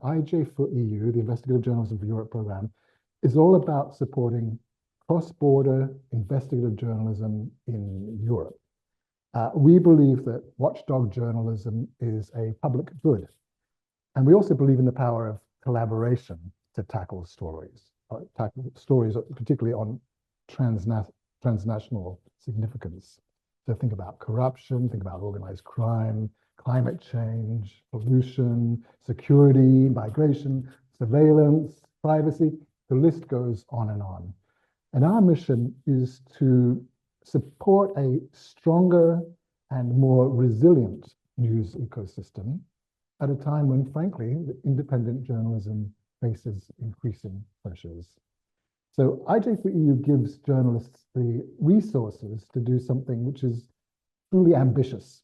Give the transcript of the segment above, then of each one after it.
IJ4EU, the Investigative Journalism for Europe program, is all about supporting cross-border investigative journalism in Europe. We believe that watchdog journalism is a public good. And we also believe in the power of collaboration to tackle stories particularly on transnational significance. So think about corruption, think about organized crime, climate change, pollution, security, migration, surveillance, privacy. The list goes on and on. And our mission is to support a stronger and more resilient news ecosystem at a time when, frankly, independent journalism faces increasing pressures. So IJ4EU gives journalists the resources to do something which is truly ambitious.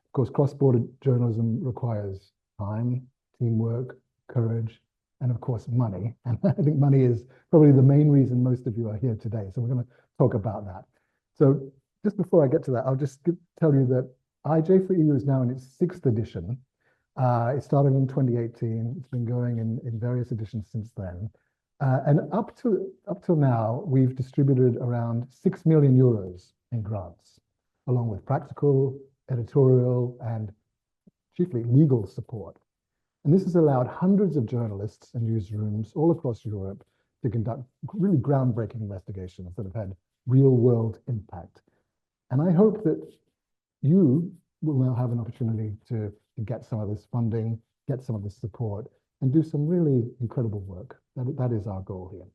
Of course, cross-border journalism requires time, teamwork, courage, and of course, money. And I think money is probably the main reason most of you are here today. So we're going to talk about that. So just before I get to that, I'll just tell you that IJ4EU is now in its 6th edition. It started in 2018. It's been going in various editions since then. And up till now, we've distributed around 6 million euros in grants, along with practical, editorial, and chiefly legal support. And this has allowed hundreds of journalists and newsrooms all across Europe to conduct really groundbreaking investigations that have had real-world impact. And I hope that you will now have an opportunity to get some of this funding, get some of this support, and do some really incredible work. That is our goal here.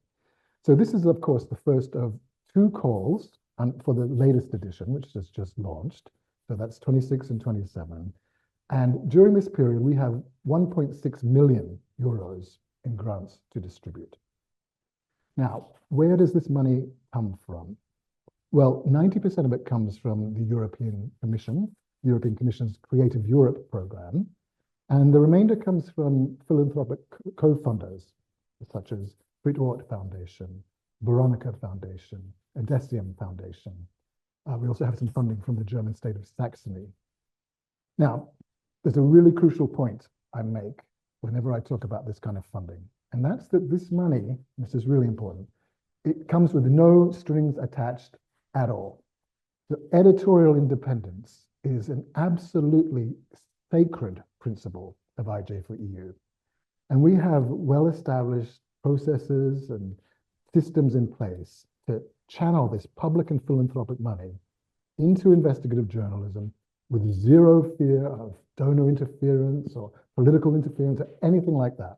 So this is, of course, the first of 2 calls for the latest edition, which has just launched. So that's 26 and 27. And during this period, we have 1.6 million euros in grants to distribute. Now, where does this money come from? Well, 90% of it comes from the European Commission, the European Commission's Creative Europe program, and the remainder comes from philanthropic co-funders, such as Friedrich Foundation, Veronica Foundation, Edesium Foundation. We also have some funding from the German state of Saxony. Now, there's a really crucial point I make whenever I talk about this kind of funding, and that's that this money, this is really important, it comes with no strings attached at all. The editorial independence is an absolutely sacred principle of IJ4EU. And we have well-established processes and systems in place to channel this public and philanthropic money into investigative journalism with zero fear of donor interference or political interference or anything like that.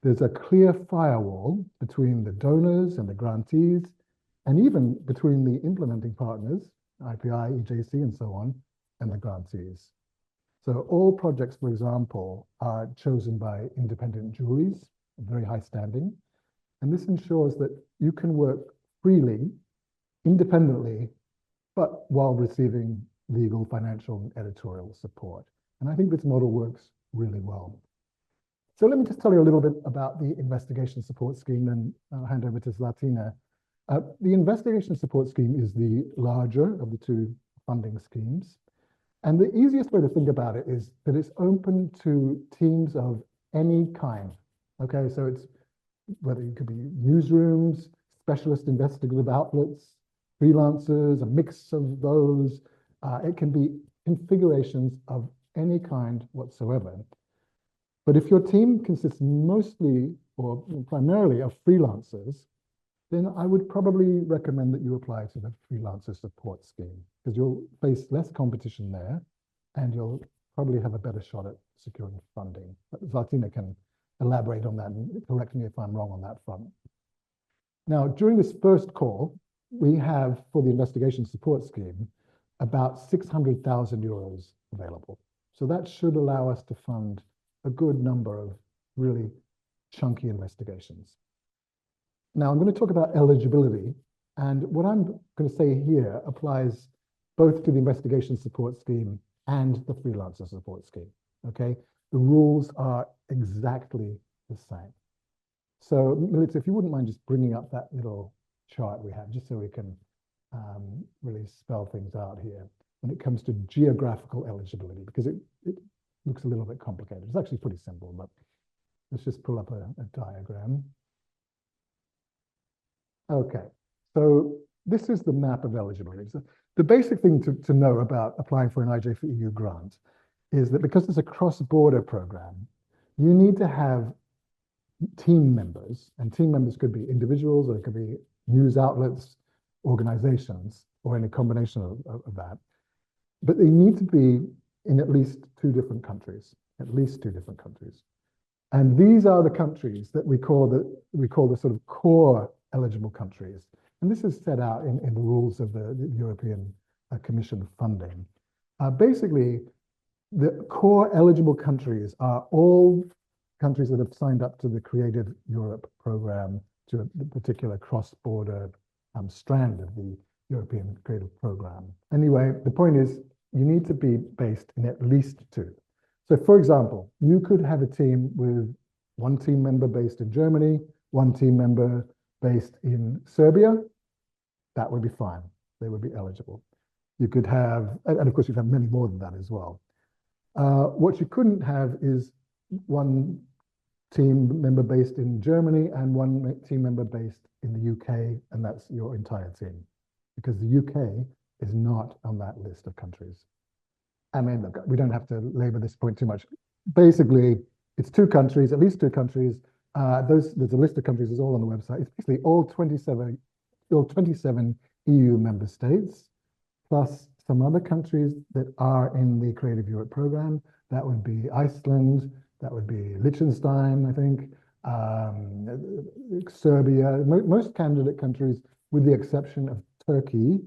There's a clear firewall between the donors and the grantees, and even between the implementing partners, IPI, EJC, and so on, and the grantees. So all projects, for example, are chosen by independent juries, very high standing, and this ensures that you can work freely, independently, but while receiving legal, financial, and editorial support. And I think this model works really well. So let me just tell you a little bit about the investigation support scheme, and I'll hand over to Zlatina. The investigation support scheme is the larger of the 2 funding schemes. And the easiest way to think about it is that it's open to teams of any kind. Okay, so it's whether it could be newsrooms, specialist investigative outlets, freelancers, a mix of those. It can be configurations of any kind whatsoever. But if your team consists mostly or primarily of freelancers, then I would probably recommend that you apply to the freelancer support scheme, because you'll face less competition there and you'll probably have a better shot at securing funding. But Zlatina can elaborate on that and correct me if I'm wrong on that front. Now, during this first call, we have, for the investigation support scheme, about 600,000 euros available. So that should allow us to fund a good number of really chunky investigations. Now, I'm going to talk about eligibility, and what I'm going to say here applies both to the investigation support scheme and the freelancer support scheme, okay? The rules are exactly the same. So, Melissa, if you wouldn't mind just bringing up that little chart we have, just so we can really spell things out here when it comes to geographical eligibility, because it looks a little bit complicated. It's actually pretty simple, but Let's just pull up a diagram. Okay, so this is the map of eligibility. So the basic thing to know about applying for an IJ4EU grant is that because it's a cross-border program, you need to have team members, and team members could be individuals, or it could be news outlets, organizations, or any combination of that. But they need to be in at least two different countries, at least two different countries. And these are the countries that we call the sort of core eligible countries. And this is set out in the rules of the European Commission funding. Basically, the core eligible countries are all countries that have signed up to the Creative Europe program, to a particular cross-border strand of the European Creative Program. Anyway, the point is you need to be based in at least two. So for example, you could have a team with one team member based in Germany, one team member based in Serbia. That would be fine. They would be eligible. You could have, and of course you have many more than that as well. What you couldn't have is one team member based in Germany and one team member based in the UK, and that's your entire team, because the UK is not on that list of countries. I mean, look, we don't have to labor this point too much. Basically, it's two countries, at least two countries. There's a list of countries, it's all on the website. It's basically all 27 EU member states, plus some other countries that are in the Creative Europe program. That would be Iceland, that would be Liechtenstein, I think, Serbia, most candidate countries, with the exception of Turkey.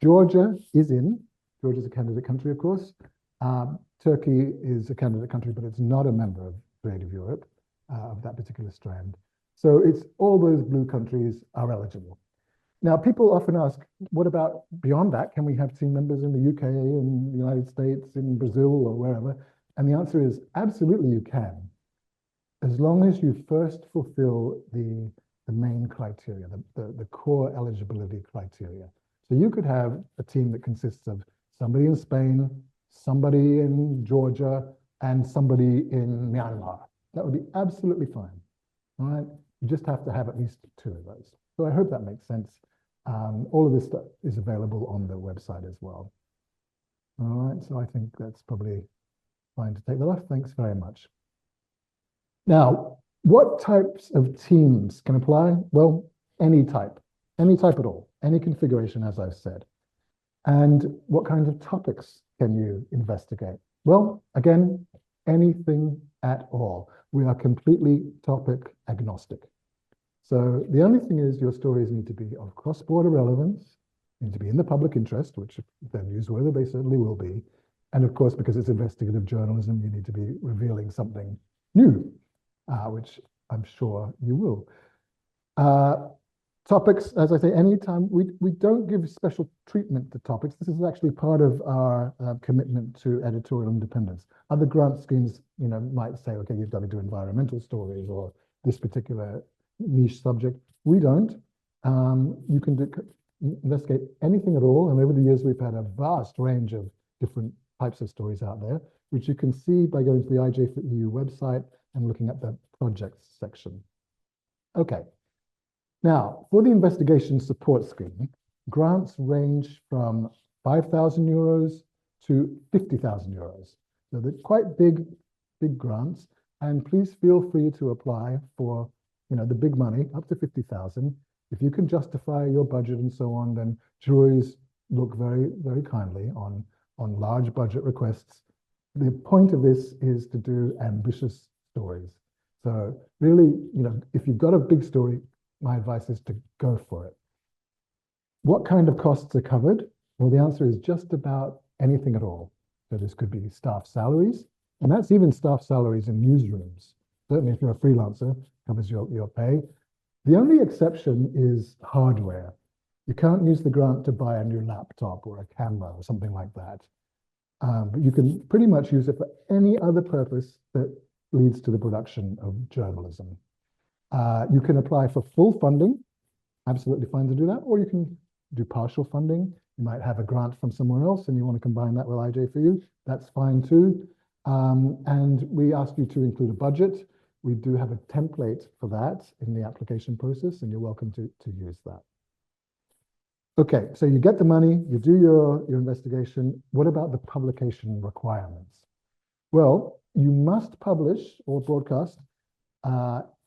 Georgia is in. Georgia is a candidate country, of course. Turkey is a candidate country, but it's not a member of Creative Europe, of that particular strand. So it's all those blue countries are eligible. Now, people often ask, what about beyond that? Can we have team members in the UK, in the United States, in Brazil, or wherever? And the answer is absolutely you can, as long as you first fulfill the main criteria, the core eligibility criteria. So you could have a team that consists of somebody in Spain, somebody in Georgia, and somebody in Myanmar. That would be absolutely fine. All right, you just have to have at least two of those. So I hope that makes sense. All of this stuff is available on the website as well. All right, so I think that's probably fine to take that off. Thanks very much. Now, what types of teams can apply? Well, any type at all, any configuration, as I've said. And what kinds of topics can you investigate? Well, again, anything at all. We are completely topic agnostic. So the only thing is your stories need to be of cross-border relevance, need to be in the public interest, which if they're newsworthy, they certainly will be. And of course, because it's investigative journalism, you need to be revealing something new, which I'm sure you will. Topics, as I say, anytime, we don't give special treatment to topics. This is actually part of our commitment to editorial independence. Other grant schemes, might say, okay, you've got to do environmental stories or this particular niche subject. We don't. You can investigate anything at all. And over the years, we've had a vast range of different types of stories out there, which you can see by going to the IJ4EU website and looking at the projects section. Okay. Now, for the investigation support scheme, grants range from 5,000 euros to 50,000 euros. So they're quite big grants. And please feel free to apply for, the big money, up to 50,000. If you can justify your budget and so on, then juries look very, very kindly on large budget requests. The point of this is to do ambitious stories. So really, if you've got a big story, my advice is to go for it. What kind of costs are covered? Well, the answer is just about anything at all. So this could be staff salaries, and that's even staff salaries in newsrooms. Certainly if you're a freelancer, covers your pay. The only exception is hardware. You can't use the grant to buy a new laptop or a camera or something like that. But you can pretty much use it for any other purpose that leads to the production of journalism. You can apply for full funding, absolutely fine to do that, or you can do partial funding. You might have a grant from somewhere else and you want to combine that with IJ4EU, that's fine too. And we ask you to include a budget. We do have a template for that in the application process, and you're welcome to use that. Okay, so you get the money, you do your investigation. What about the publication requirements? Well, you must publish or broadcast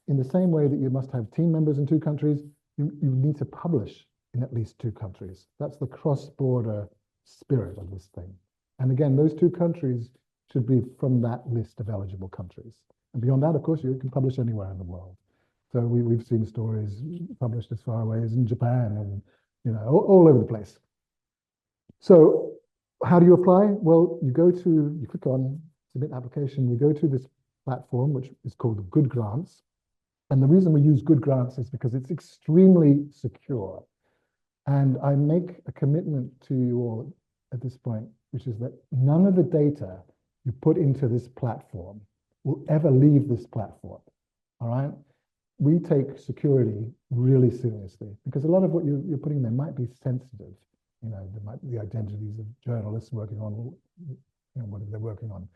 in the same way that you must have team members in 2 countries. You need to publish in at least 2 countries. That's the cross-border spirit of this thing. And again, those 2 countries should be from that list of eligible countries. And beyond that, of course, you can publish anywhere in the world. So we've seen stories published as far away as in Japan and all over the place. So how do you apply? Well, you click on submit application, you go to this platform, which is called Good Grants. And the reason we use Good Grants is because it's extremely secure. And I make a commitment to you all at this point, which is that none of the data you put into this platform will ever leave this platform, all right? We take security really seriously because a lot of what you're putting there might be sensitive. There might be the identities of journalists working on whatever they're working on.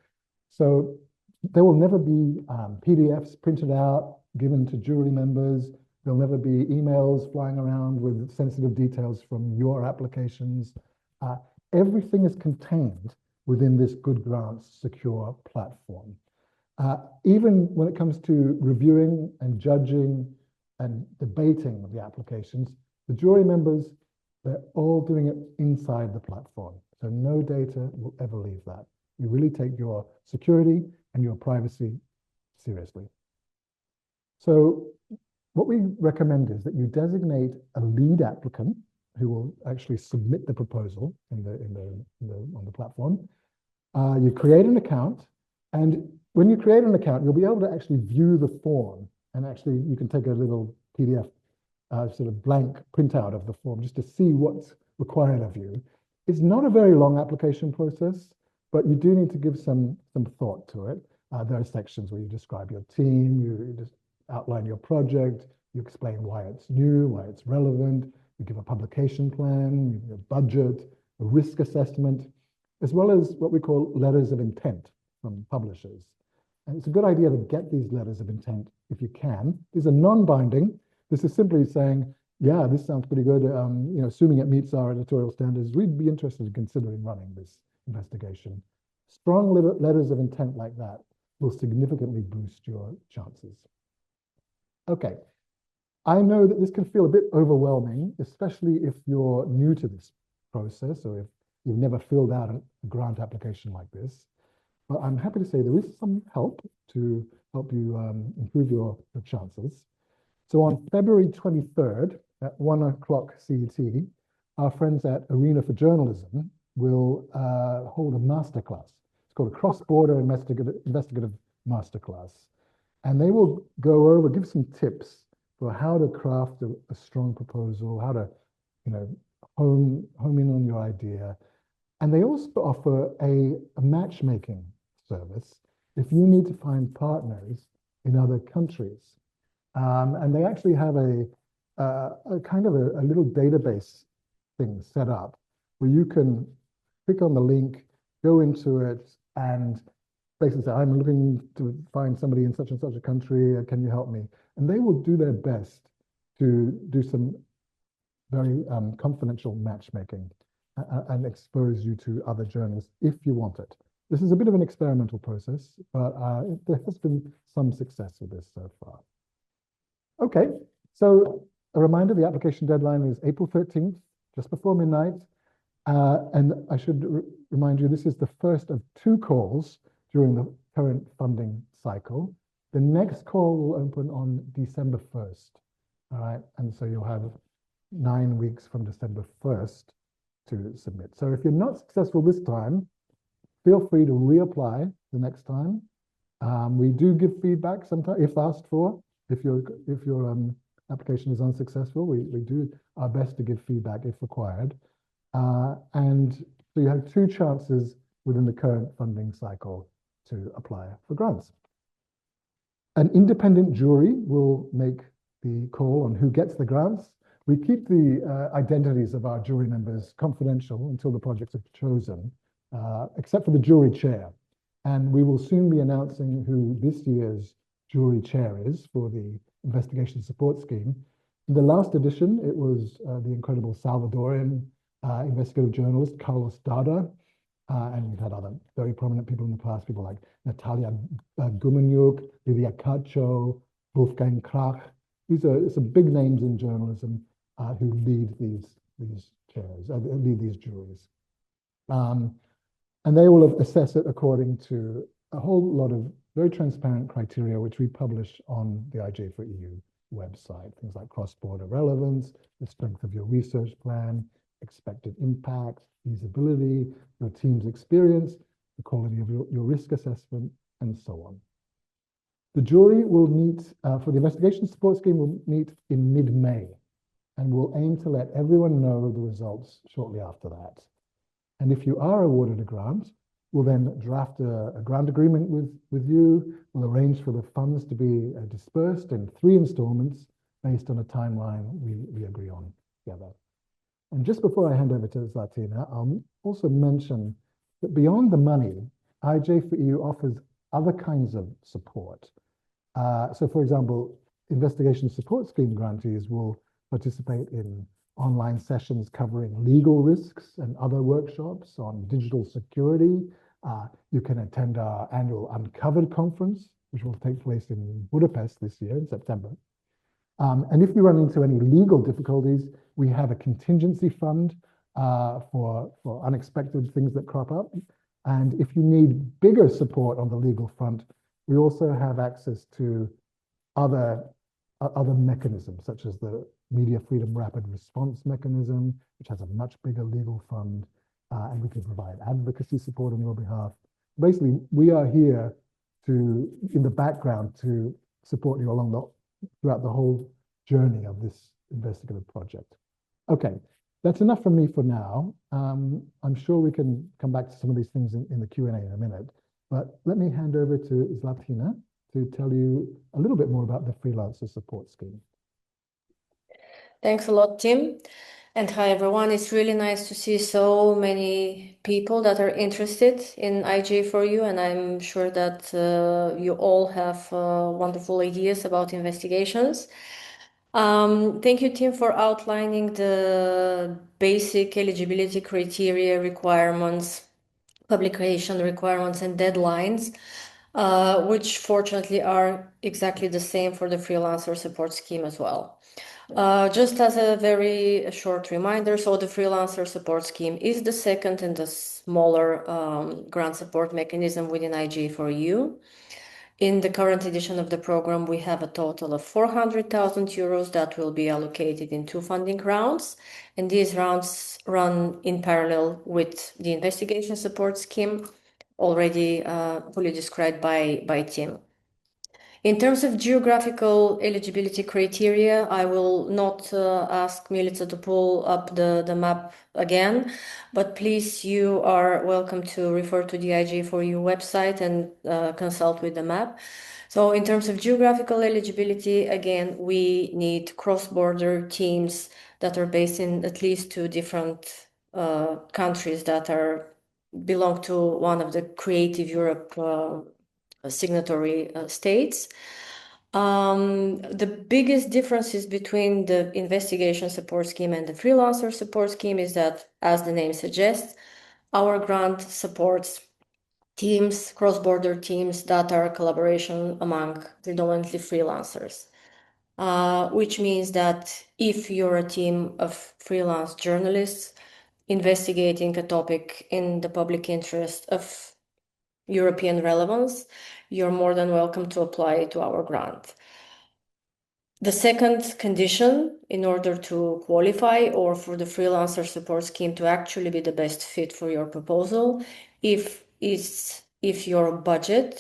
So there will never be PDFs printed out, given to jury members. There'll never be emails flying around with sensitive details from your applications. Everything is contained within this Good Grants secure platform. Even when it comes to reviewing and judging and debating the applications, the jury members, they're all doing it inside the platform. So no data will ever leave that. You really take your security and your privacy seriously. So what we recommend is that you designate a lead applicant who will actually submit the proposal on the platform. You create an account, and when you create an account, you'll be able to actually view the form, and actually you can take a little PDF sort of blank printout of the form just to see what's required of you. It's not a very long application process, but you do need to give some thought to it. There are sections where you describe your team, you just outline your project, you explain why it's new, why it's relevant, you give a publication plan, you give a budget, a risk assessment, as well as what we call letters of intent from publishers. And it's a good idea to get these letters of intent if you can. These are non-binding. This is simply saying, yeah, this sounds pretty good. Assuming it meets our editorial standards, we'd be interested in considering running this investigation. Strong letters of intent like that will significantly boost your chances. Okay, I know that this can feel a bit overwhelming, especially if you're new to this process or if you've never filled out a grant application like this. But I'm happy to say there is some help to help you improve your chances. So on February 23rd at 1 o'clock CET, our friends at Arena for Journalism will hold a masterclass. It's called a cross-border investigative masterclass. And they will go over, give some tips for how to craft a strong proposal, how to, home in on your idea. And they also offer a matchmaking service if you need to find partners in other countries. And they actually have a kind of a little database thing set up where you can click on the link, go into it, and basically say, I'm looking to find somebody in such and such a country, can you help me? And they will do their best to do some very confidential matchmaking and expose you to other journalists if you want it. This is a bit of an experimental process, but there has been some success with this so far. Okay, so a reminder, the application deadline is April 13th, just before midnight. And I should remind you, this is the first of 2 calls during the current funding cycle. The next call will open on December 1st, all right? And so you'll have 9 weeks from December 1st to submit. So if you're not successful this time, feel free to reapply the next time. We do give feedback sometimes if asked for. If your application is unsuccessful, we do our best to give feedback if required. And so you have 2 chances within the current funding cycle to apply for grants. An independent jury will make the call on who gets the grants. We keep the identities of our jury members confidential until the projects are chosen, except for the jury chair. And we will soon be announcing who this year's jury chair is for the investigation support scheme. In the last edition, it was the incredible Salvadorian investigative journalist Carlos Dada, and we've had other very prominent people in the past, people like Natalia Gumeniuk, Lidia Cacho, Wolfgang Krach. These are some big names in journalism who lead these chairs, lead these juries. And they will assess it according to a whole lot of very transparent criteria, which we publish on the IJ4EU website. Things like cross-border relevance, the strength of your research plan, expected impact, feasibility, your team's experience, the quality of your risk assessment, and so on. The jury will meet, for the investigation support scheme, will meet in mid-May, and we'll aim to let everyone know the results shortly after that. And if you are awarded a grant, we'll then draft a grant agreement with you. We'll arrange for the funds to be dispersed in 3 installments based on a timeline we agree on together. And just before I hand over to Zlatina, I'll also mention that beyond the money, IJ4EU offers other kinds of support. So for example, investigation support scheme grantees will participate in online sessions covering legal risks and other workshops on digital security. You can attend our annual Uncovered conference, which will take place in Budapest this year in September. And if you run into any legal difficulties, we have a contingency fund for unexpected things that crop up. And if you need bigger support on the legal front, we also have access to other mechanisms, such as the Media Freedom Rapid Response Mechanism, which has a much bigger legal fund, and we can provide advocacy support on your behalf. Basically, we are here in the background to support you throughout the whole journey of this investigative project. Okay, that's enough from me for now. I'm sure we can come back to some of these things in the Q&A in a minute, but let me hand over to Zlatina to tell you a little bit more about the freelancer support scheme. Thanks a lot, Tim. And hi, everyone. It's really nice to see so many people that are interested in IJ4EU, and I'm sure that you all have wonderful ideas about investigations. Thank you, Tim, for outlining the basic eligibility criteria, requirements, publication requirements, and deadlines, which fortunately are exactly the same for the freelancer support scheme as well. Just as a very short reminder, so the freelancer support scheme is the second and the smaller grant support mechanism within IJ4EU. In the current edition of the program, we have a total of 400,000 euros that will be allocated in 2 funding rounds. And these rounds run in parallel with the investigation support scheme, already fully described by Tim. In terms of geographical eligibility criteria, I will not ask Milica to pull up the map again, but please, you are welcome to refer to the IJ4EU website and consult with the map. So in terms of geographical eligibility, again, we need cross-border teams that are based in at least 2 different countries that belong to one of the Creative Europe signatory states. The biggest differences between the investigation support scheme and the freelancer support scheme is that, as the name suggests, our grant supports teams, cross-border teams that are a collaboration among predominantly freelancers, which means that if you're a team of freelance journalists investigating a topic in the public interest of European relevance, you're more than welcome to apply to our grant. The second condition, in order to qualify or for the freelancer support scheme to actually be the best fit for your proposal, if your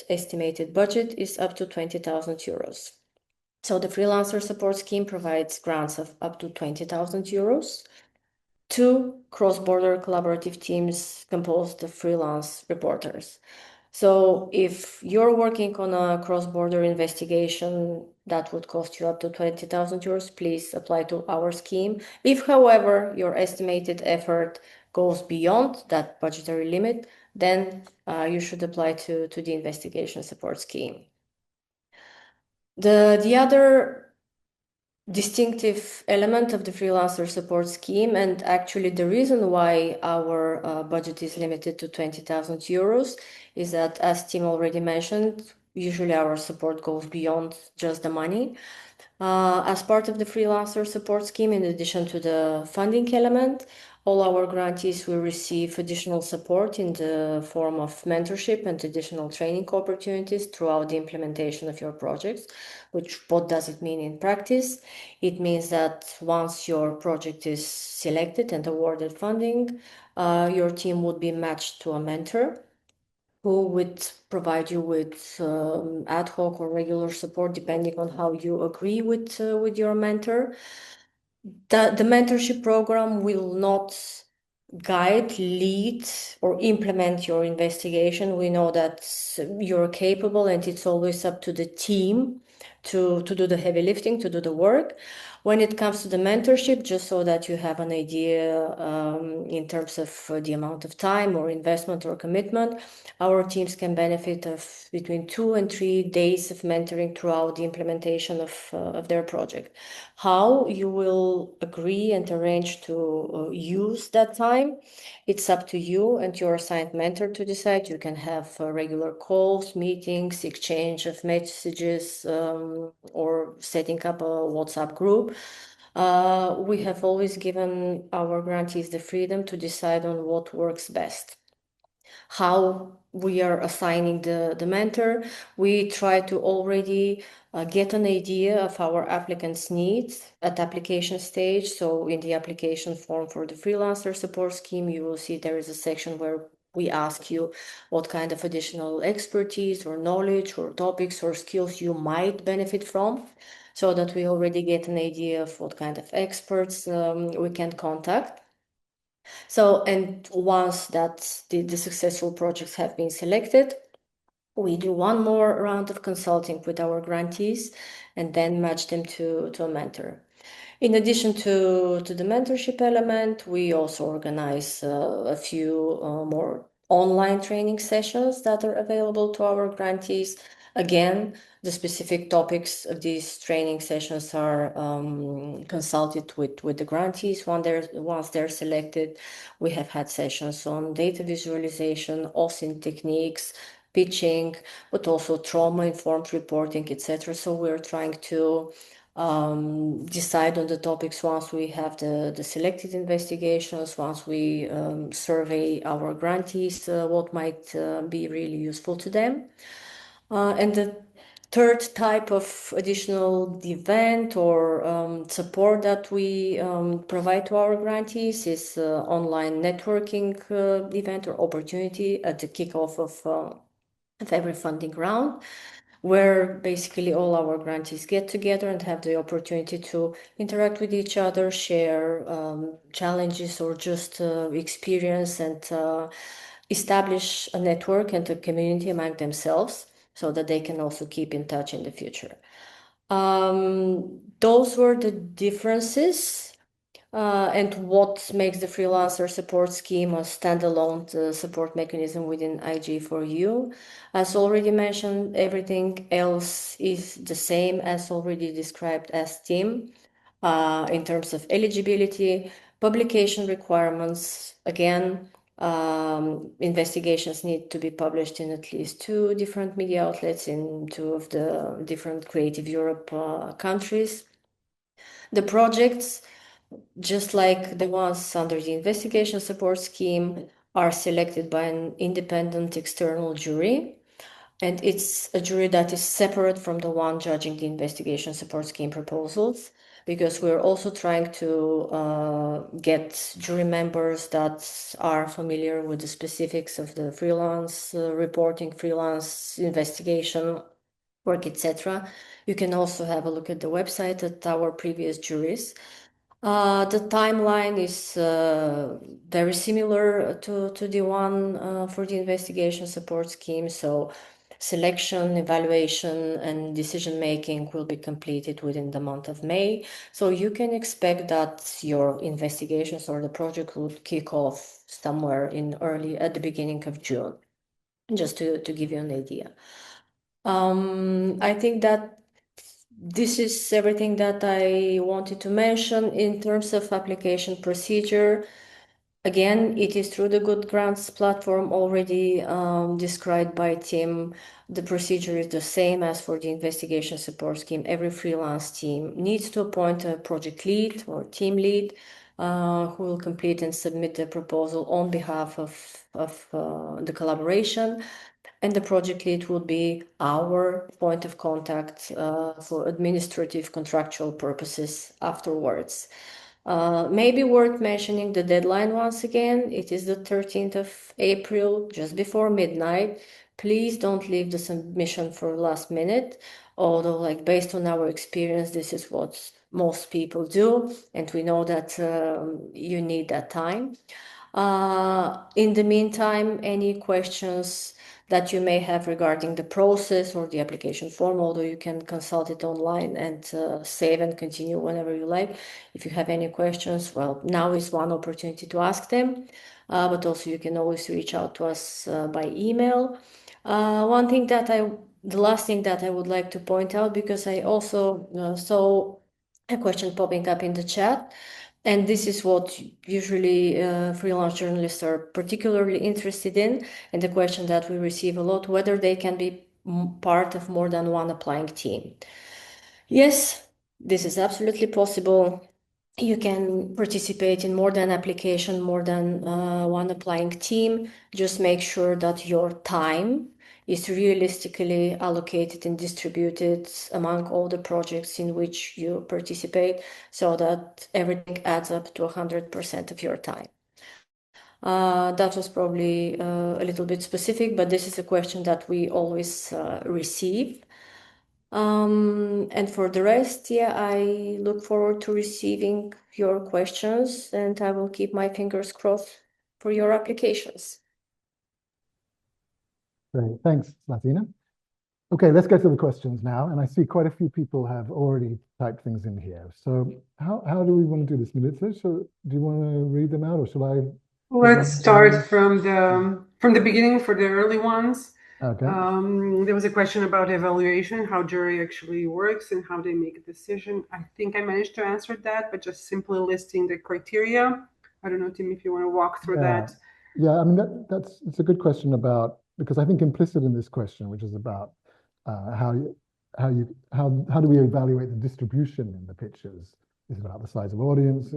estimated budget is up to 20,000 euros. So the freelancer support scheme provides grants of up to 20,000 euros. 2 cross-border collaborative teams composed of freelance reporters. So if you're working on a cross-border investigation that would cost you up to 20,000 euros, please apply to our scheme. If, however, your estimated effort goes beyond that budgetary limit, then you should apply to the investigation support scheme. The other distinctive element of the freelancer support scheme, and actually the reason why our budget is limited to 20,000 euros, is that, as Tim already mentioned, usually our support goes beyond just the money. As part of the freelancer support scheme, in addition to the funding element, all our grantees will receive additional support in the form of mentorship and additional training opportunities throughout the implementation of your projects. What does it mean in practice? It means that once your project is selected and awarded funding, your team would be matched to a mentor who would provide you with ad hoc or regular support depending on how you agree with your mentor. The mentorship program will not guide, lead, or implement your investigation. We know that you're capable, and it's always up to the team to do the heavy lifting, to do the work. When it comes to the mentorship, just so that you have an idea in terms of the amount of time or investment or commitment, our teams can benefit of between 2 and 3 days of mentoring throughout the implementation of their project. How you will agree and arrange to use that time, it's up to you and your assigned mentor to decide. You can have regular calls, meetings, exchange of messages, or setting up a WhatsApp group. We have always given our grantees the freedom to decide on what works best. How we are assigning the mentor, we try to already get an idea of our applicants' needs at application stage. So in the application form for the freelancer support scheme, you will see there is a section where we ask you what kind of additional expertise or knowledge or topics or skills you might benefit from, so that we already get an idea of what kind of experts we can contact. So, and once that the successful projects have been selected, we do one more round of consulting with our grantees and then match them to a mentor. In addition to the mentorship element, we also organize a few more online training sessions that are available to our grantees. Again, the specific topics of these training sessions are consulted with the grantees once they're selected. We have had sessions on data visualization, OSINT techniques, pitching, but also trauma-informed reporting, etc. So we're trying to decide on the topics once we have the selected investigations, once we survey our grantees, what might be really useful to them. And the third type of additional event or support that we provide to our grantees is online networking event or opportunity at the kickoff of every funding round, where basically all our grantees get together and have the opportunity to interact with each other, share challenges or just experience, and establish a network and a community among themselves so that they can also keep in touch in the future. Those were the differences. And what makes the freelancer support scheme a standalone support mechanism within IJ4EU. As already mentioned, everything else is the same as already described as TIM in terms of eligibility, publication requirements. Again, investigations need to be published in at least 2 different media outlets in 2 of the different Creative Europe countries. The projects, just like the ones under the investigation support scheme, are selected by an independent external jury. And it's a jury that is separate from the one judging the investigation support scheme proposals, because we're also trying to get jury members that are familiar with the specifics of the freelance reporting, freelance investigation work, etc. You can also have a look at the website at our previous juries. The timeline is very similar to the one for the investigation support scheme. So selection, evaluation, and decision making will be completed within the month of May. So you can expect that your investigations or the project will kick off somewhere at the beginning of June, just to give you an idea. I think that this is everything that I wanted to mention in terms of application procedure. Again, it is through the Good Grants platform already described by Tim. The procedure is the same as for the investigation support scheme. Every freelance team needs to appoint a project lead or team lead who will complete and submit the proposal on behalf of the collaboration. And the project lead will be our point of contact for administrative contractual purposes afterwards. Maybe worth mentioning the deadline once again. It is the 13th of April, just before midnight. Please don't leave the submission for last minute, although like based on our experience, this is what most people do, and we know that you need that time. In the meantime, any questions that you may have regarding the process or the application form, although you can consult it online and save and continue whenever you like. If you have any questions, well, now is one opportunity to ask them, but also you can always reach out to us by email. The last thing that I would like to point out, because I also saw a question popping up in the chat, and this is what usually freelance journalists are particularly interested in, and the question that we receive a lot, whether they can be part of more than one applying team. Yes, this is absolutely possible. You can participate in more than application, more than one applying team. Just make sure that your time is realistically allocated and distributed among all the projects in which you participate so that everything adds up to 100% of your time. That was probably a little bit specific, but this is a question that we always receive. And for the rest, yeah, I look forward to receiving your questions, and I will keep my fingers crossed for your applications. Great, thanks, Latina. Okay, let's get to the questions now. And I see quite a few people have already typed things in here. So how do we want to do this, Milica? So do you want to read them out, or shall I? Let's start from the beginning for the early ones. Okay. There was a question about evaluation, how jury actually works and how they make a decision. I think I managed to answer that, but just simply listing the criteria. I don't know, Tim, if you want to walk through that. Yeah, I mean, it's a good question about, because I think implicit in this question, which is about how do we evaluate the distribution in the pitches? Is it about the size of audience?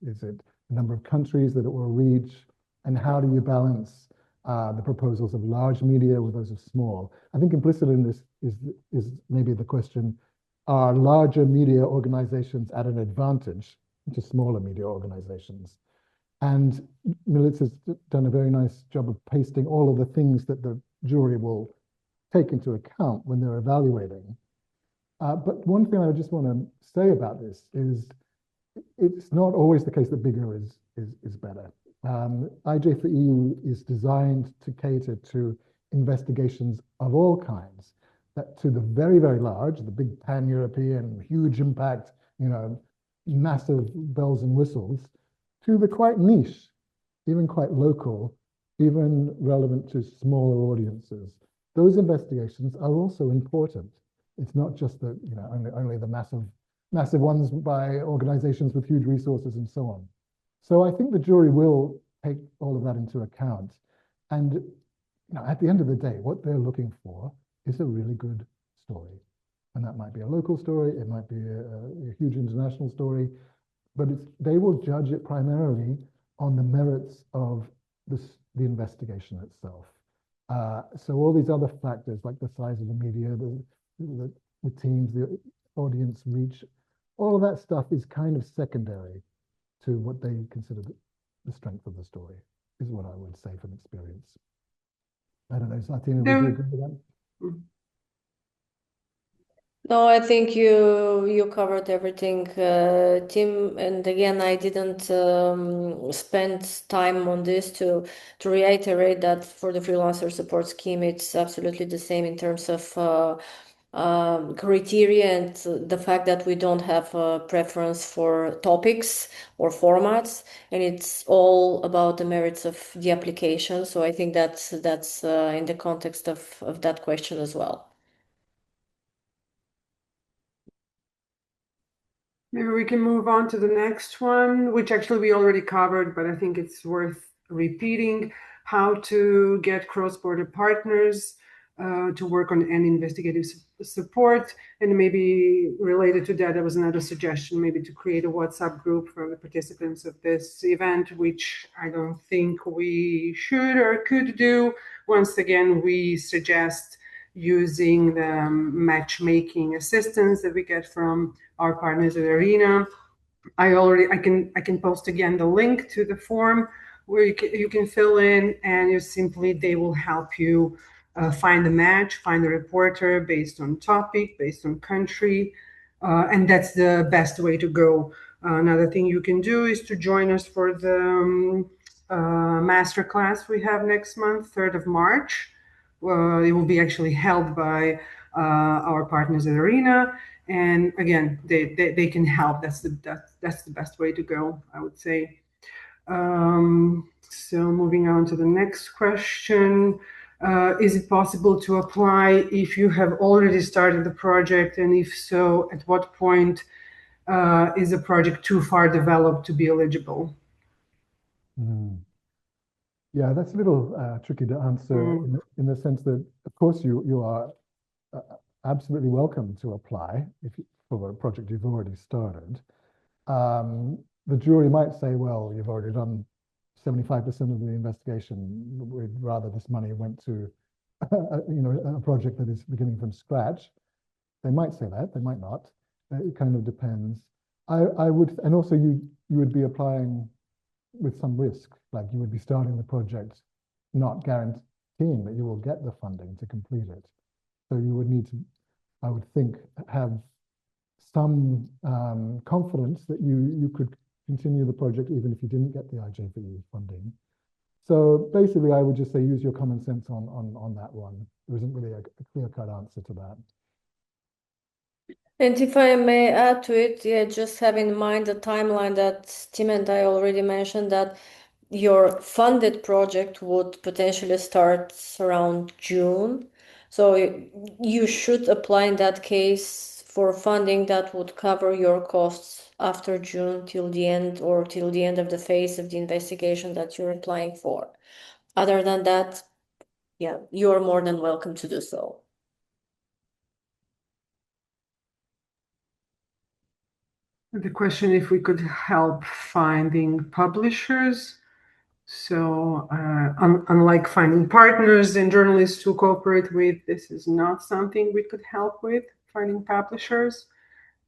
Is it the number of countries that it will reach? And how do you balance the proposals of large media with those of small? I think implicit in this is maybe the question, are larger media organizations at an advantage to smaller media organizations? And Militz has done a very nice job of pasting all of the things that the jury will take into account when they're evaluating. But one thing I just want to say about this is it's not always the case that bigger is better. IJ4EU is designed to cater to investigations of all kinds, that to the very, very large, the big pan-European, huge impact, massive bells and whistles, to the quite niche, even quite local, even relevant to smaller audiences. Those investigations are also important. It's not just the, only the massive ones by organizations with huge resources and so on. So I think the jury will take all of that into account. And at the end of the day, what they're looking for is a really good story. And that might be a local story, it might be a huge international story, but they will judge it primarily on the merits of the investigation itself. So all these other factors, like the size of the media, the teams, the audience reach, all of that stuff is kind of secondary to what they consider the strength of the story, is what I would say from experience. I don't know, Latina, would you agree with that? No, I think you covered everything, Tim. And again, I didn't spend time on this to reiterate that for the freelancer support scheme, it's absolutely the same in terms of criteria and the fact that we don't have a preference for topics or formats, and it's all about the merits of the application. So I think that's in the context of that question as well. Maybe we can move on to the next one, which actually we already covered, but I think it's worth repeating. How to get cross-border partners to work on any investigative support. And maybe related to that, there was another suggestion, maybe to create a WhatsApp group for the participants of this event, which I don't think we should or could do. Once again, we suggest using the matchmaking assistance that we get from our partners at Arena. I can post again the link to the form where you can fill in, and they will help you find a match, find a reporter based on topic, based on country, and that's the best way to go. Another thing you can do is to join us for the master class we have next month, 3rd of March. It will be actually held by our partners at Arena, and again, they can help. That's the best way to go, I would say. So moving on to the next question. Is it possible to apply if you have already started the project, and if so, at what point is the project too far developed to be eligible? Yeah, that's a little tricky to answer in the sense that, of course, you are absolutely welcome to apply for a project you've already started. The jury might say, well, you've already done 75% of the investigation. We'd rather this money went to a project that is beginning from scratch. They might say that, they might not. It kind of depends. I would, and also you would be applying with some risk, like you would be starting the project not guaranteeing that you will get the funding to complete it. So you would need to, I would think, have some confidence that you could continue the project even if you didn't get the IJ4EU funding. So basically, I would just say use your common sense on that one. There isn't really a clear-cut answer to that. And if I may add to it, yeah, just have in mind the timeline that Tim and I already mentioned, that your funded project would potentially start around June. So you should apply in that case for funding that would cover your costs after June till the end, or till the end of the phase of the investigation that you're applying for. Other than that, yeah, you're more than welcome to do so. The question if we could help finding publishers. So unlike finding partners and journalists to cooperate with, this is not something we could help with, finding publishers.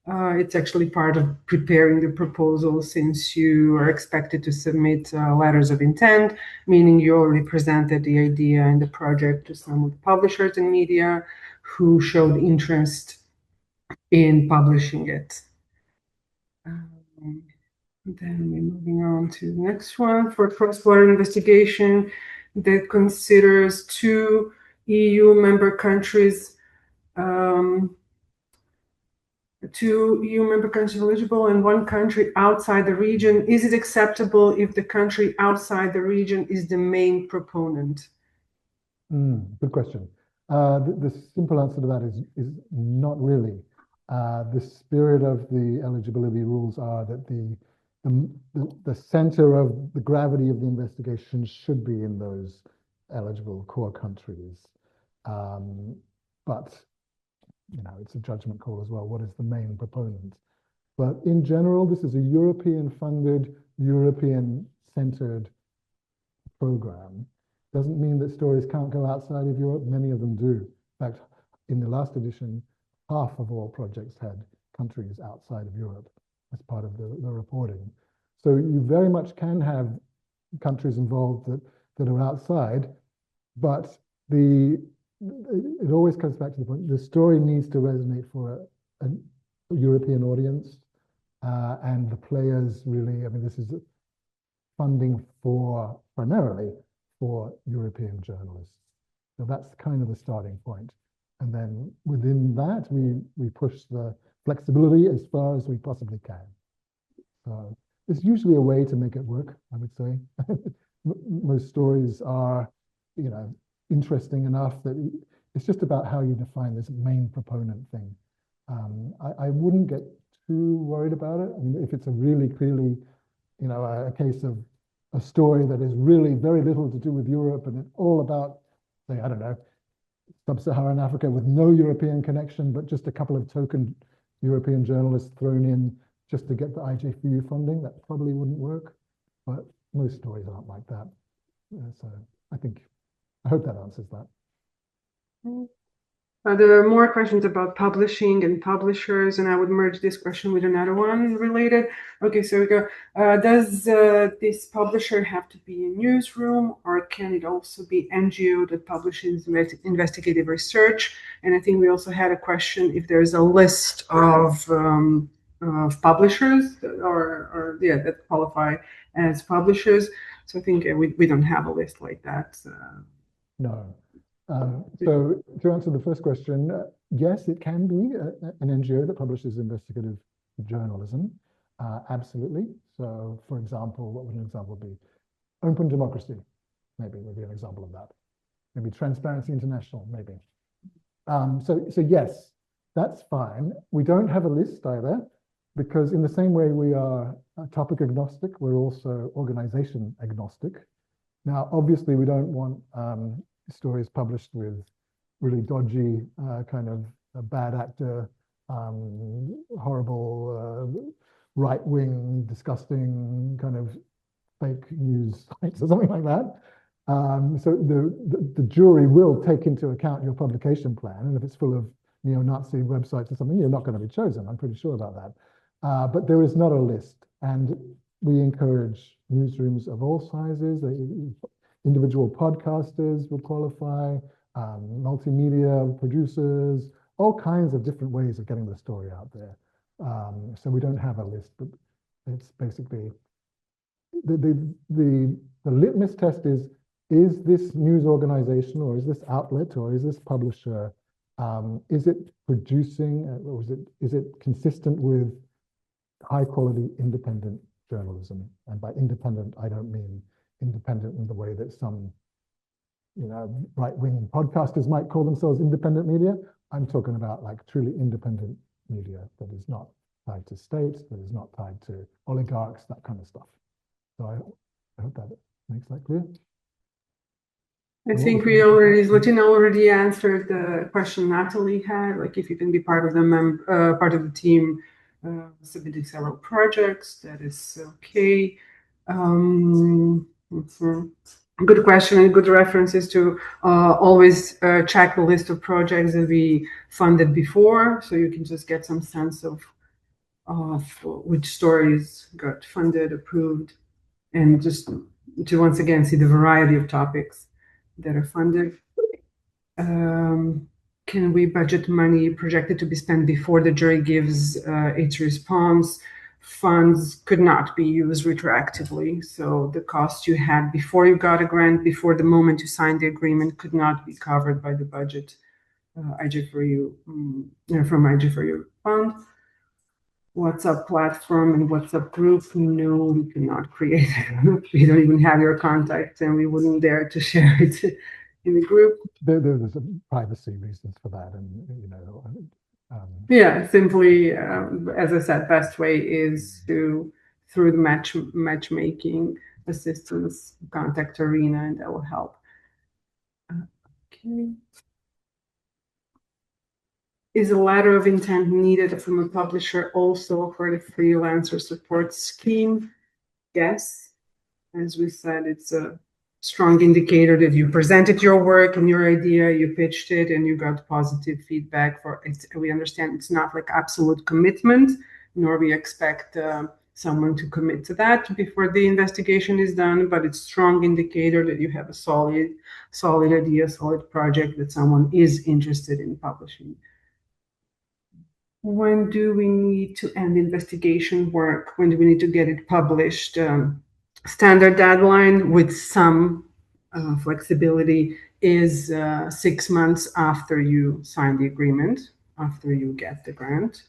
It's actually part of preparing the proposal, since you are expected to submit letters of intent, meaning you already presented the idea and the project to some of the publishers and media who showed interest in publishing it. Then we're moving on to the next one. For cross-border investigation that considers 2 EU member countries, 2 EU member countries eligible and 1 country outside the region, is it acceptable if the country outside the region is the main proponent? Good question. The simple answer to that is not really. The spirit of the eligibility rules are that the center of the gravity of the investigation should be in those eligible core countries. But it's a judgment call as well. What is the main proponent? But in general, this is a European-funded, European-centered program. Doesn't mean that stories can't go outside of Europe. Many of them do. In fact, in the last edition, half of all projects had countries outside of Europe as part of the reporting. So you very much can have countries involved that are outside, but it always comes back to the point, the story needs to resonate for a European audience, and the players really, I mean, this is funding primarily for European journalists. So that's kind of the starting point. And then within that, we push the flexibility as far as we possibly can. So it's usually a way to make it work, I would say. Most stories are, interesting enough that it's just about how you define this main proponent thing. I wouldn't get too worried about it. I mean, if it's a really clearly, a case of a story that is really very little to do with Europe and it's all about, say, I don't know, sub-Saharan Africa with no European connection, but just a couple of token European journalists thrown in just to get the IJ4EU funding, that probably wouldn't work. But most stories aren't like that. So I hope that answers that. There are more questions about publishing and publishers, and I would merge this question with another one related. Okay, so we go. Does this publisher have to be a newsroom, or can it also be NGO that publishes investigative research? And I think we also had a question if there's a list of publishers that qualify as publishers. So I think we don't have a list like that. No. So to answer the first question, yes, it can be an NGO that publishes investigative journalism. Absolutely. So for example, what would an example be? Open Democracy, maybe would be an example of that. Maybe Transparency International, maybe. So yes, that's fine. We don't have a list either, because in the same way we are topic agnostic, we're also organization agnostic. Now, obviously, we don't want stories published with really dodgy, kind of a bad actor, horrible, right-wing, disgusting kind of fake news sites or something like that. So the jury will take into account your publication plan, and if it's full of neo-Nazi websites or something, you're not going to be chosen. I'm pretty sure about that. But there is not a list, and we encourage newsrooms of all sizes. Individual podcasters will qualify, multimedia producers, all kinds of different ways of getting the story out there. So we don't have a list, but it's basically the litmus test is this news organization, or is this outlet, or is this publisher, is it producing, or is it consistent with high quality independent journalism? And by independent, I don't mean independent in the way that some, right-wing podcasters might call themselves independent media. I'm talking about like truly independent media that is not tied to states, that is not tied to oligarchs, that kind of stuff. So I hope that makes that clear. I think Zlutina already answered the question Natalie had, like if you can be part of the team, submitting several projects, that is okay. Good question and good references to always check the list of projects that we funded before, so you can just get some sense of which stories got funded, approved, and just to once again see the variety of topics that are funded. Can we budget money projected to be spent before the jury gives its response? Funds could not be used retroactively. So the cost you had before you got a grant, before the moment you signed the agreement, could not be covered by the budget IJ4EU from IJ4EU fund. WhatsApp platform and WhatsApp group, no, we cannot create it. We don't even have your contact, and we wouldn't dare to share it in the group. There's some privacy reasons for that, and yeah, simply, as I said, best way is through the matchmaking assistance, contact Arena, and that will help. Okay. Is a letter of intent needed from a publisher also for the freelancer support scheme? Yes. As we said, it's a strong indicator that you presented your work and your idea, you pitched it, and you got positive feedback for it. We understand it's not like absolute commitment, nor we expect someone to commit to that before the investigation is done, but it's a strong indicator that you have a solid idea, solid project that someone is interested in publishing. When do we need to end investigation work? When do we need to get it published? Standard deadline with some flexibility is 6 months after you sign the agreement, after you get the grant.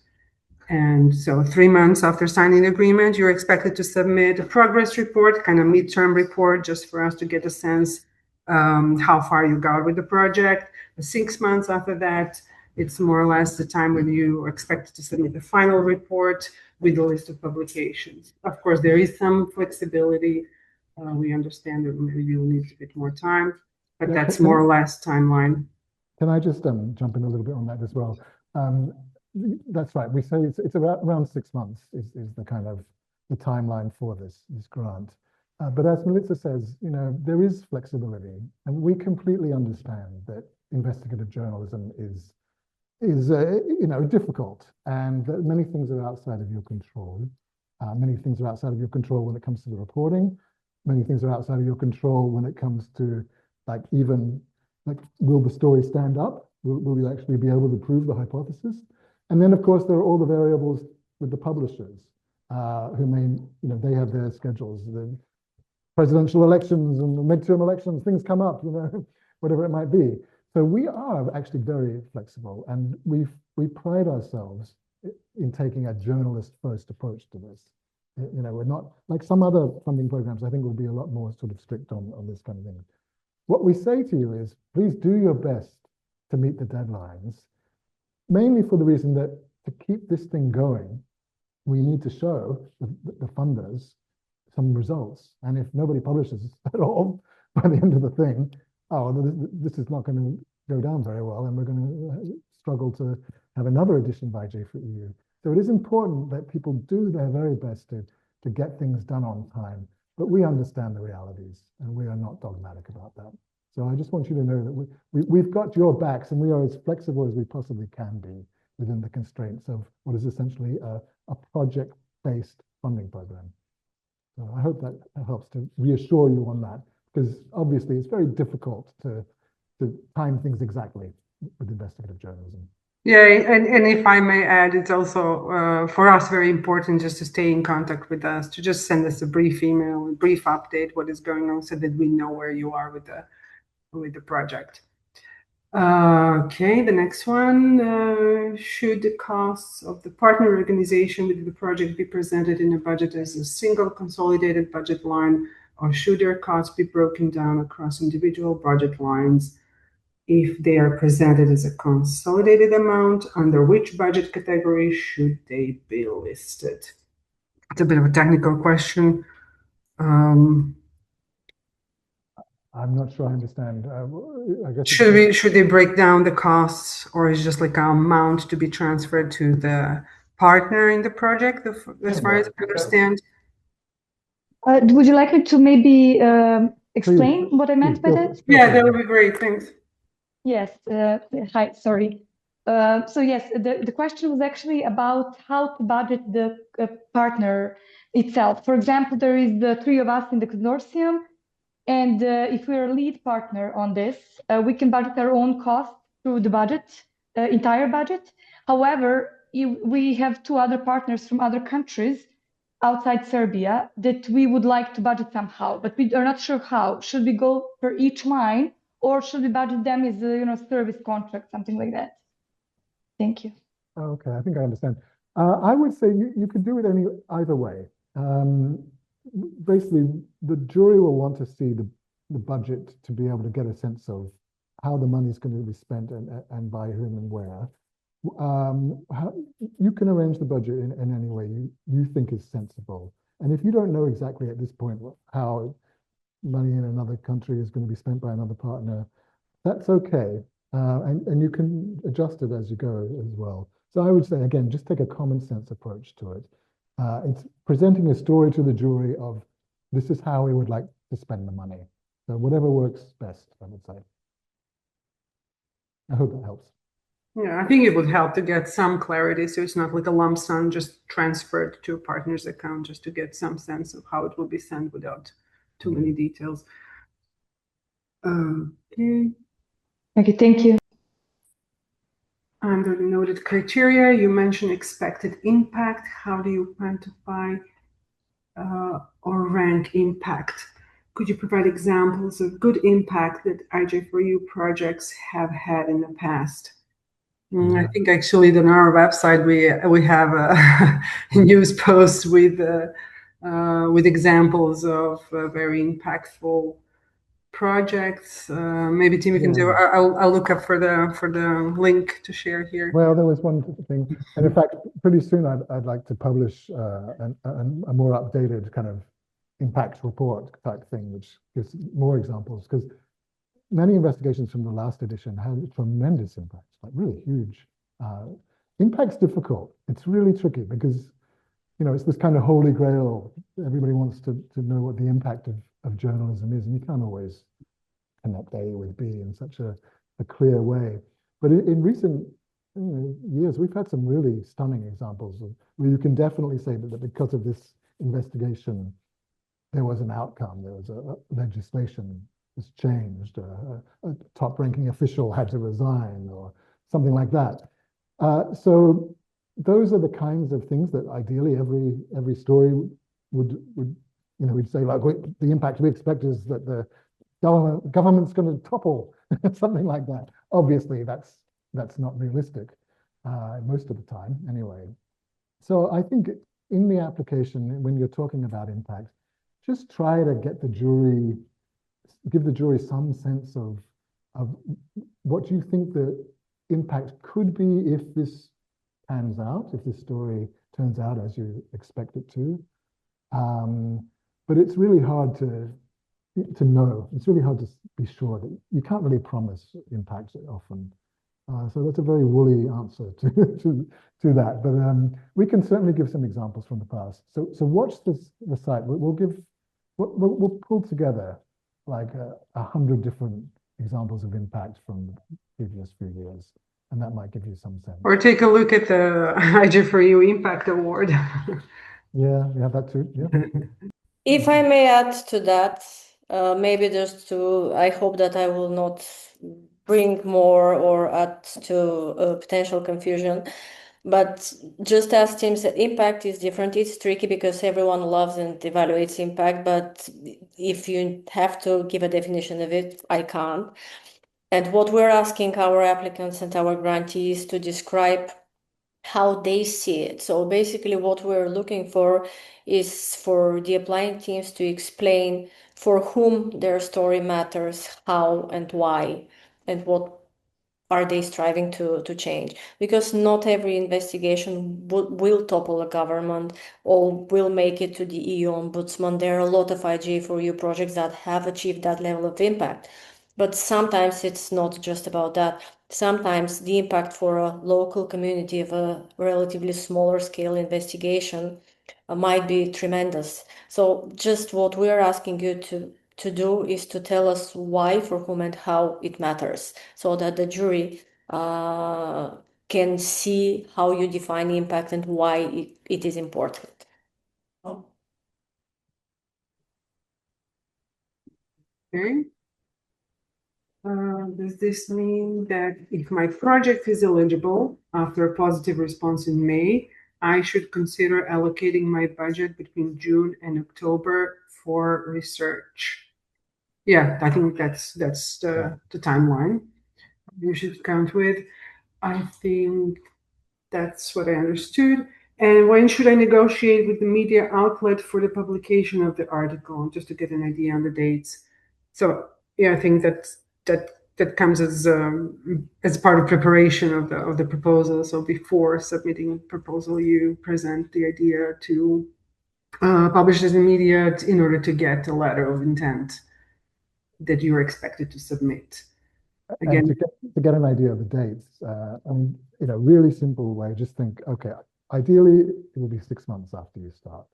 And so 3 months after signing the agreement, you're expected to submit a progress report, kind of midterm report, just for us to get a sense how far you got with the project. 6 months after that, It's more or less the time when you are expected to submit the final report with the list of publications. Of course, there is some flexibility. We understand that maybe you'll need a bit more time, but Yeah, that's more or less timeline. Can I just jump in a little bit on that as well? That's right. We say it's around 6 months is the kind of the timeline for this grant. But as Melissa says, there is flexibility, and we completely understand that investigative journalism is difficult, and that many things are outside of your control. Many things are outside of your control when it comes to the reporting. Many things are outside of your control when it comes to will the story stand up? Will you actually be able to prove the hypothesis? And then, of course, there are all the variables with the publishers, who may, they have their schedules. The presidential elections and the midterm elections, things come up, whatever it might be. So we are actually very flexible, and we pride ourselves in taking a journalist-first approach to this. We're not like some other funding programs. I think would be a lot more sort of strict on this kind of thing. What we say to you is, please do your best to meet the deadlines, mainly for the reason that to keep this thing going, we need to show the funders some results. And if nobody publishes at all by the end of the thing, this is not going to go down very well, and we're going to struggle to have another edition by IJ4EU. So it is important that people do their very best to get things done on time. But we understand the realities, and we are not dogmatic about that. So I just want you to know that we've got your backs, and we are as flexible as we possibly can be within the constraints of what is essentially a project-based funding program. So I hope that helps to reassure you on that, because obviously it's very difficult to time things exactly with investigative journalism. Yeah, and if I may add, it's also for us very important just to stay in contact with us, to just send us a brief email, a brief update, what is going on, so that we know where you are with the project. Okay, the next one. Should the costs of the partner organization with the project be presented in a budget as a single consolidated budget line, or should their costs be broken down across individual budget lines? If they are presented as a consolidated amount, under which budget category should they be listed? It's a bit of a technical question. I'm not sure I understand. I guess should they break down the costs, or is just like an amount to be transferred to the partner in the project, as far as I understand? Would you like me to maybe explain what I meant by that? Yeah, that would be great. Thanks. Yes. Hi, sorry. So yes, the question was actually about how to budget the partner itself. For example, there is the three of us in the consortium, and if we're a lead partner on this, we can budget our own costs through the budget, entire budget. However, we have two other partners from other countries outside Serbia that we would like to budget somehow, but we are not sure how. Should we go per each line, or should we budget them as a service contract, something like that? Thank you. Okay, I think I understand. I would say you could do it either way. Basically, the jury will want to see the budget to be able to get a sense of how the money is going to be spent and by whom and where. You can arrange the budget in any way you think is sensible. And if you don't know exactly at this point how money in another country is going to be spent by another partner, that's okay. And you can adjust it as you go as well. So I would say, again, just take a common sense approach to it. It's presenting a story to the jury of this is how we would like to spend the money. So whatever works best, I would say. I hope that helps. Yeah, I think it would help to get some clarity, so it's not like a lump sum just transferred to a partner's account, just to get some sense of how it will be sent without too many details. Okay. Okay, thank you. Under the noted criteria, you mentioned expected impact. How do you quantify or rank impact? Could you provide examples of good impact that IJ4EU projects have had in the past? I think actually on our website we have a news post with examples of very impactful projects. Maybe Tim, you can do. Yeah. I'll look up for the link to share here. Well, there was one thing, and in fact, pretty soon I'd like to publish a more updated kind of impact report type thing, which gives more examples, because many investigations from the last edition had tremendous impacts, like really huge. Impact's difficult. It's really tricky because, you know, it's this kind of holy grail. Everybody wants to know what the impact of journalism is, and you can't always connect A with B in such a clear way. But in recent years, we've had some really stunning examples of where you can definitely say that because of this investigation, there was an outcome, there was a legislation was changed, a top-ranking official had to resign, or something like that. So those are the kinds of things that ideally every story would we'd say, like, the impact we expect is that the government's going to topple, something like that. Obviously, that's not realistic most of the time, anyway. So I think in the application, when you're talking about impact, just try to give the jury some sense of what you think the impact could be if this pans out, if this story turns out as you expect it to. But it's really hard to know. It's really hard to be sure that you can't really promise impact often. So that's a very woolly answer to that. But we can certainly give some examples from the past. So watch the site. We'll pull together like 100 different examples of impact from the previous few years, and that might give you some sense. Or take a look at the IJ4EU Impact Award. Yeah, we have that too. Yeah. If I may add to that, maybe I hope that I will not bring more or add to potential confusion. But just as Tim said, impact is different. It's tricky because everyone loves and evaluates impact. But if you have to give a definition of it, I can't. And what we're asking our applicants and our grantees to describe how they see it. So basically what we're looking for is for the applying teams to explain for whom their story matters, how and why, and what are they striving to change. Because not every investigation will topple a government or will make it to the EU Ombudsman. There are a lot of IJ4EU projects that have achieved that level of impact. But sometimes it's not just about that. Sometimes the impact for a local community of a relatively smaller scale investigation might be tremendous. So just what we're asking you to do is to tell us why, for whom, and how it matters, so that the jury can see how you define impact and why it is important. Okay. Does this mean that if my project is eligible after a positive response in May, I should consider allocating my budget between June and October for research? Yeah, I think that's the timeline you should count with. I think that's what I understood. And when should I negotiate with the media outlet for the publication of the article, just to get an idea on the dates? So yeah, I think that comes as part of preparation of the proposal. So before submitting a proposal, you present the idea to publishers and media in order to get a letter of intent that you are expected to submit. Again, and to get an idea of the dates, I mean, really simple way, just think, okay, ideally it will be 6 months after you start.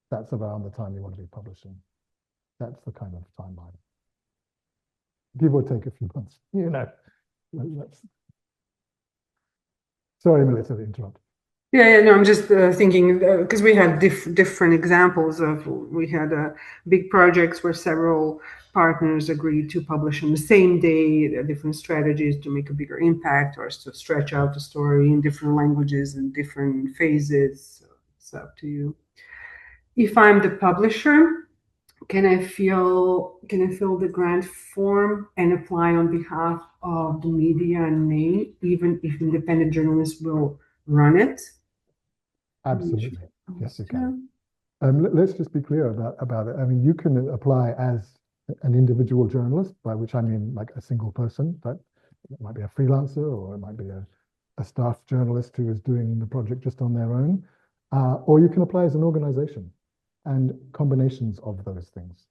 That's around the time you want to be publishing. That's the kind of timeline. Give or take a few months, Sorry, Melissa, to interrupt. Yeah, no, I'm just thinking, because we had different examples we had big projects where several partners agreed to publish on the same day. There are different strategies to make a bigger impact or to stretch out the story in different languages and different phases. So it's up to you. If I'm the publisher, can I fill the grant form and apply on behalf of the media name, even if independent journalists will run it? Absolutely. Yes, you can. Let's just be clear about it. I mean, you can apply as an individual journalist, by which I mean like a single person, but it might be a freelancer or it might be a staff journalist who is doing the project just on their own, or you can apply as an organization and combinations of those things.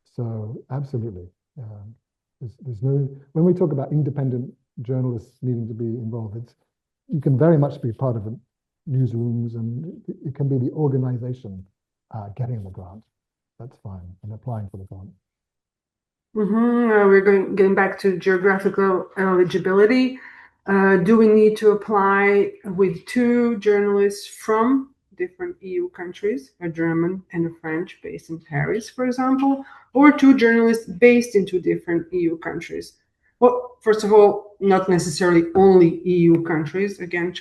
So absolutely, there's no, when we talk about independent journalists needing to be involved, you can very much be part of the newsrooms, and it can be the organization getting the grant. That's fine, and applying for the grant. We're getting back to geographical eligibility. Do we need to apply with 2 journalists from different EU countries, a German and a French based in Paris, for example, or 2 journalists based in 2 different EU countries? Well, first of all, not necessarily only EU countries. Again,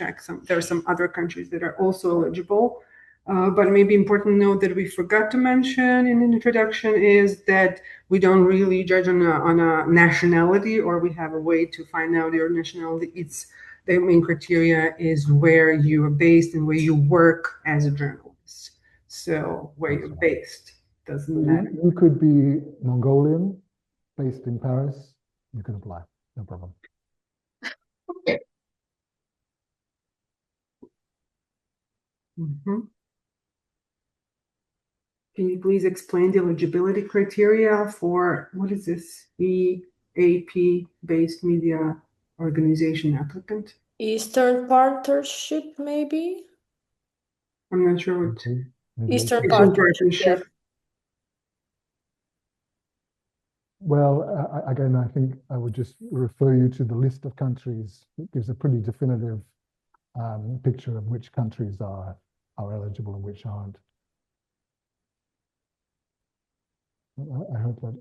there are some other countries that are also eligible. But maybe important to note that we forgot to mention in the introduction is that we don't really judge on a nationality, or we have a way to find out your nationality. It's the main criteria is where you are based and where you work as a journalist. So where you're based doesn't matter. You could be Mongolian, based in Paris. You can apply, no problem. Can you please explain the eligibility criteria for, what is this, EAP-based media organization applicant? Eastern Partnership, maybe? I'm not sure what. Maybe Eastern Eastern Partnership, yes. Partnership. Well, again, I think I would just refer you to the list of countries. It gives a pretty definitive picture of which countries are eligible and which aren't. I hope that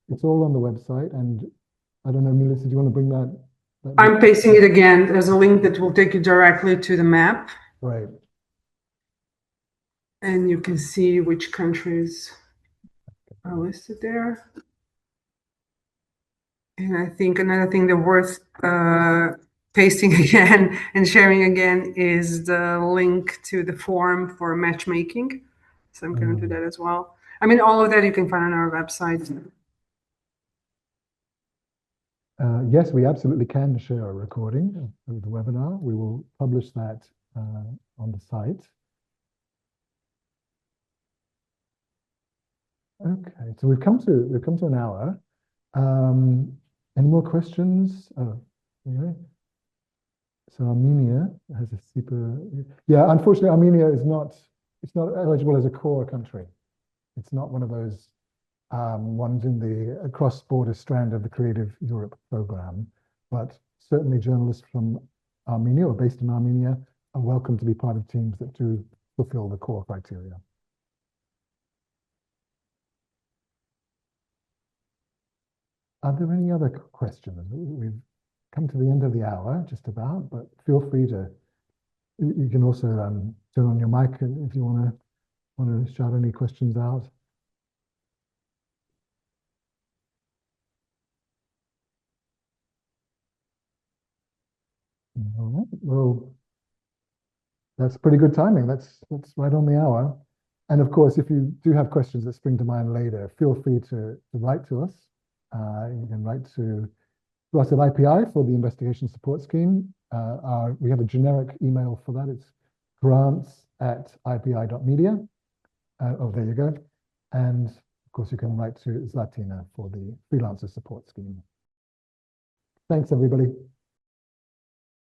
it's all on the website, and I don't know, Melissa, do you want to bring that? I'm pasting it again. There's a link that will take you directly to the map. Right. And you can see which countries are listed there. And I think another thing that's worth pasting again and sharing again is the link to the form for matchmaking. So I'm going to do that as well. I mean, all of that you can find on our website. Yes, we absolutely can share a recording of the webinar. We will publish that on the site. Okay, so we've come to an hour. Any more questions? Oh, okay. So Armenia has a super. Yeah, unfortunately, Armenia is not. It's not eligible as a core country. It's not one of those ones in the cross-border strand of the Creative Europe program. But certainly, journalists from Armenia or based in Armenia are welcome to be part of teams that do fulfill the core criteria. Are there any other questions? We've come to the end of the hour, just about, but feel free to, you can also turn on your mic if you want to shout any questions out. All right, well, that's pretty good timing. That's right on the hour. And of course, if you do have questions that spring to mind later, feel free to write to us. You can write to us at IPI for the Investigation Support Scheme. We have a generic email for that. It's grants@ipi.media. Oh, there you go. And of course, you can write to Zlatina for the Freelancer Support Scheme. Thanks, everybody.